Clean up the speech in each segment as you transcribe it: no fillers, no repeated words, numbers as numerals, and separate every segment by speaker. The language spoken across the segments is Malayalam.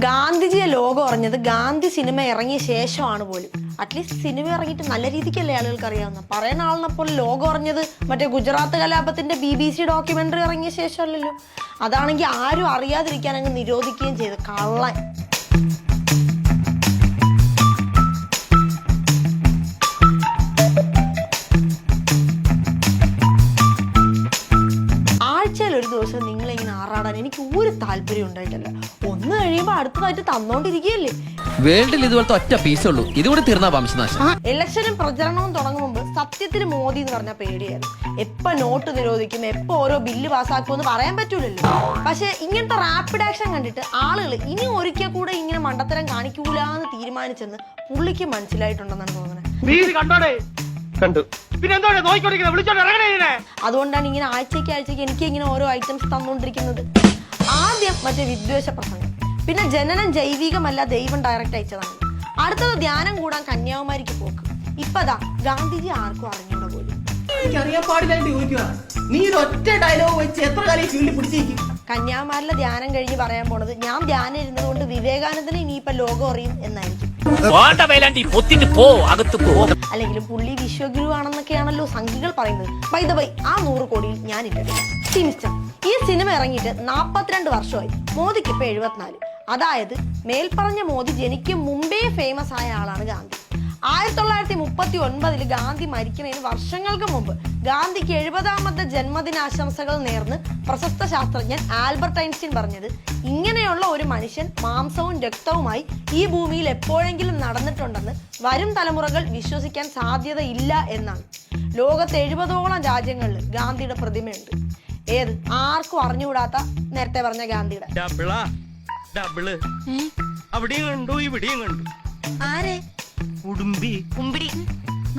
Speaker 1: ഗാന്ധിജിയെ ലോകം അറിഞ്ഞത് ഗാന്ധി സിനിമ ഇറങ്ങിയ ശേഷമാണ് പോലും. അറ്റ്ലീസ്റ്റ് സിനിമ ഇറങ്ങിയിട്ട് നല്ല രീതിക്കല്ലേ ആളുകൾക്ക് അറിയാവുന്ന. പറയുന്ന ആളിനെപ്പോൾ ലോകം അറിഞ്ഞത് മറ്റേ ഗുജറാത്ത് കലാപത്തിന്റെ BBC ഡോക്യുമെന്ററി ഇറങ്ങിയ ശേഷമല്ലല്ലോ. അതാണെങ്കിൽ ആരും അറിയാതിരിക്കാൻ അങ്ങ് നിരോധിക്കുകയും ചെയ്തു. കള്ളൻ. ഒരു ദിവസം നിങ്ങളിങ്ങനെ ആറാടാൻ എനിക്ക് ഒരു താല്പര്യം ഉണ്ടായിട്ടല്ല. ഒന്ന് കഴിയുമ്പോ അടുത്തതായിട്ട് തന്നോണ്ടിരിക്കുകയല്ലേ.
Speaker 2: വേൾഡിൽ ഇതുപോലത്തെ ഒറ്റ പീസേ ഉള്ളൂ. ഇതുകൂടെ തീർന്നാ വംശനാശം.
Speaker 1: ഇലക്ഷനും പ്രചരണവും തുടങ്ങും മുമ്പ് സത്യത്തിൽ മോദി എന്ന് പറഞ്ഞ പേടിയായിരുന്നു. എപ്പോ നോട്ട് നിരോധിക്കും, എപ്പോ ഓരോ ബില്ല് പാസ്സാക്കുമെന്ന് പറയാൻ പറ്റൂലല്ലോ. പക്ഷെ ഇങ്ങനത്തെ റാപ്പിഡ് ആക്ഷൻ കണ്ടിട്ട് ആളുകൾ ഇനി ഒരിക്കൽ കൂടെ ഇങ്ങനെ മണ്ടത്തരം കാണിക്കൂലെന്ന് തീരുമാനിച്ചെന്ന് പുള്ളിക്ക് മനസ്സിലായിട്ടുണ്ടെന്നാണ് തോന്നുന്നത്.
Speaker 3: കണ്ടു.
Speaker 1: അതുകൊണ്ടാണ് ഇങ്ങനെ ആഴ്ചയ്ക്ക് എനിക്ക് ഇങ്ങനെ ഓരോ ഐറ്റംസ് തന്നുകൊണ്ടിരിക്കുന്നത്. ആദ്യം മറ്റേ വിദ്വേഷ പ്രസംഗം, പിന്നെ ജനനം ജൈവികമല്ല ദൈവം ഡയറക്റ്റ് അയച്ചതാണ്. അടുത്തത് ധ്യാനം കൂടാൻ കന്യാകുമാരിക്ക് പോക്ക്. ഇപ്പതാ ഗാന്ധിജി ആർക്കും അറിഞ്ഞൂടെ പോലും.
Speaker 4: എനിക്കറിയാൻ പാടില്ലായിട്ട് ചോദിക്കുക, നീ ഒറ്റ ഡയലോഗ് വെച്ച് എത്ര കാലം ഫീൽഡിൽ പിടിച്ചേക്കും?
Speaker 1: കന്യാകുമാരിലെ ധ്യാനം കഴിഞ്ഞ് പറയാൻ പോണത് ഞാൻ ധ്യാനം ഇരുന്നത് കൊണ്ട് വിവേകാനന്ദന് ഇനിയിപ്പൊ ലോകം അറിയും എന്നായിരിക്കും. അല്ലെങ്കിൽ പുള്ളി വിശ്വഗുരു ആണെന്നൊക്കെയാണല്ലോ സംഘികൾ പറയുന്നത്. ബൈ ദ ബൈ, ആ 100 കോടിയിൽ ഞാനില്ല. മിസ്റ്റർ, ഈ സിനിമ ഇറങ്ങിയിട്ട് 42 വർഷമായി. മോദിക്ക് ഇപ്പൊ 74. അതായത് മേൽപ്പറഞ്ഞ മോദി ജനിക്കും മുമ്പേ ഫേമസ് ആയ ആളാണ് ഗാന്ധി. 1939 ഗാന്ധി മരിക്കുന്നതിന് വർഷങ്ങൾക്ക് മുമ്പ് ഗാന്ധിക്ക് 70ാമത്തെ ജന്മദിനാശംസകൾ നേർന്ന് പ്രശസ്ത ശാസ്ത്രജ്ഞൻ ആൽബർട്ട് ഐൻസ്റ്റീൻ പറഞ്ഞത്, ഇങ്ങനെയുള്ള ഒരു മനുഷ്യൻ മാംസവും രക്തവുമായി ഈ ഭൂമിയിൽ എപ്പോഴെങ്കിലും നടന്നിട്ടുണ്ടെന്ന് വരും തലമുറകൾ വിശ്വസിക്കാൻ സാധ്യതയില്ല എന്നാണ്. ലോകത്ത് 70ഓളം രാജ്യങ്ങളിൽ ഗാന്ധിയുടെ പ്രതിമയുണ്ട്. ഏത് ആർക്കും അറിഞ്ഞുകൂടാത്ത നേരത്തെ പറഞ്ഞ ഗാന്ധിയുടെ.
Speaker 5: ആരെ? കുമ്പിടി.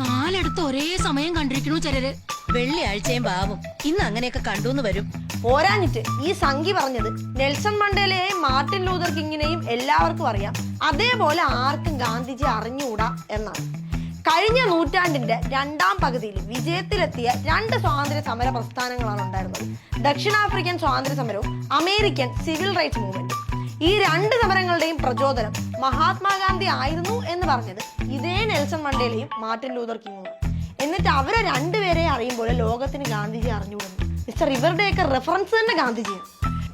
Speaker 5: 4 ഒരേ സമയം കണ്ടിരിക്കണു ചിലര്. വെള്ളിയാഴ്ചയും പാവം ഇന്ന് അങ്ങനെയൊക്കെ കണ്ടുന്ന് വരും.
Speaker 1: പോരാഞ്ഞിട്ട് ഈ സംഘി പറഞ്ഞത് നെൽസൺ മണ്ടേലയെയും മാർട്ടിൻ ലൂതർ കിങ്ങിനെയും എല്ലാവർക്കും അറിയാം, അതേപോലെ ആർക്കും ഗാന്ധിജി അറിഞ്ഞുകൂടാ എന്നാണ്. കഴിഞ്ഞ നൂറ്റാണ്ടിന്റെ 2ാം പകുതിയിൽ വിജയത്തിലെത്തിയ 2 സ്വാതന്ത്ര്യ സമര പ്രസ്ഥാനങ്ങളാണ് ഉണ്ടായിരുന്നത്. ദക്ഷിണാഫ്രിക്കൻ സ്വാതന്ത്ര്യ സമരവും അമേരിക്കൻ സിവിൽ റൈറ്റ്സ് മൂവ്മെന്റും. ഈ 2 സമരങ്ങളുടെയും പ്രചോദനം മഹാത്മാഗാന്ധി ആയിരുന്നു എന്ന് പറഞ്ഞത് ഇതേ നെൽസൺ മണ്ടേലയും മാർട്ടിൻ ലൂതർ കിങ്ങും. എന്നിട്ട് അവരെ 2 പേരെ അറിയുമ്പോൾ ലോകത്തിന് ഗാന്ധിജി അറിഞ്ഞുകൂടുന്നു. മിസ്റ്റർ, ഇവരുടെയൊക്കെ റെഫറൻസ് തന്നെ ഗാന്ധിജിയാണ്.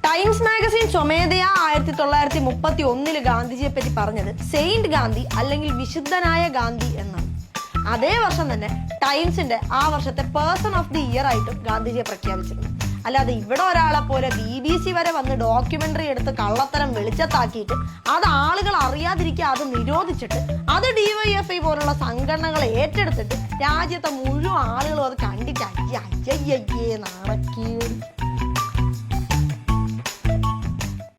Speaker 1: ടൈംസ് മാഗസിൻ സ്വമേധയാ 1931 ഗാന്ധിജിയെ പറ്റി പറഞ്ഞത് സെയിന്റ് ഗാന്ധി അല്ലെങ്കിൽ വിശുദ്ധനായ ഗാന്ധി എന്നാണ്. അതേ വർഷം തന്നെ ടൈംസിന്റെ ആ വർഷത്തെ പേഴ്സൺ ഓഫ് ദി ഇയർ ആയിട്ടും ഗാന്ധിജിയെ പ്രഖ്യാപിച്ചിരുന്നു. അല്ലാതെ ഇവിടെ ഒരാളെ പോലെ BBC വരെ വന്ന് ഡോക്യുമെന്ററി എടുത്ത് കള്ളത്തരം വെളിച്ചത്താക്കിയിട്ട് അത് ആളുകൾ അറിയാതിരിക്കുക, അത് നിരോധിച്ചിട്ട് അത് DYFI പോലുള്ള സംഘടനകളെ ഏറ്റെടുത്തിട്ട് രാജ്യത്തെ മുഴുവൻ ആളുകളും അത് കണ്ടിട്ട് അയ്യേ നടക്കിയത്.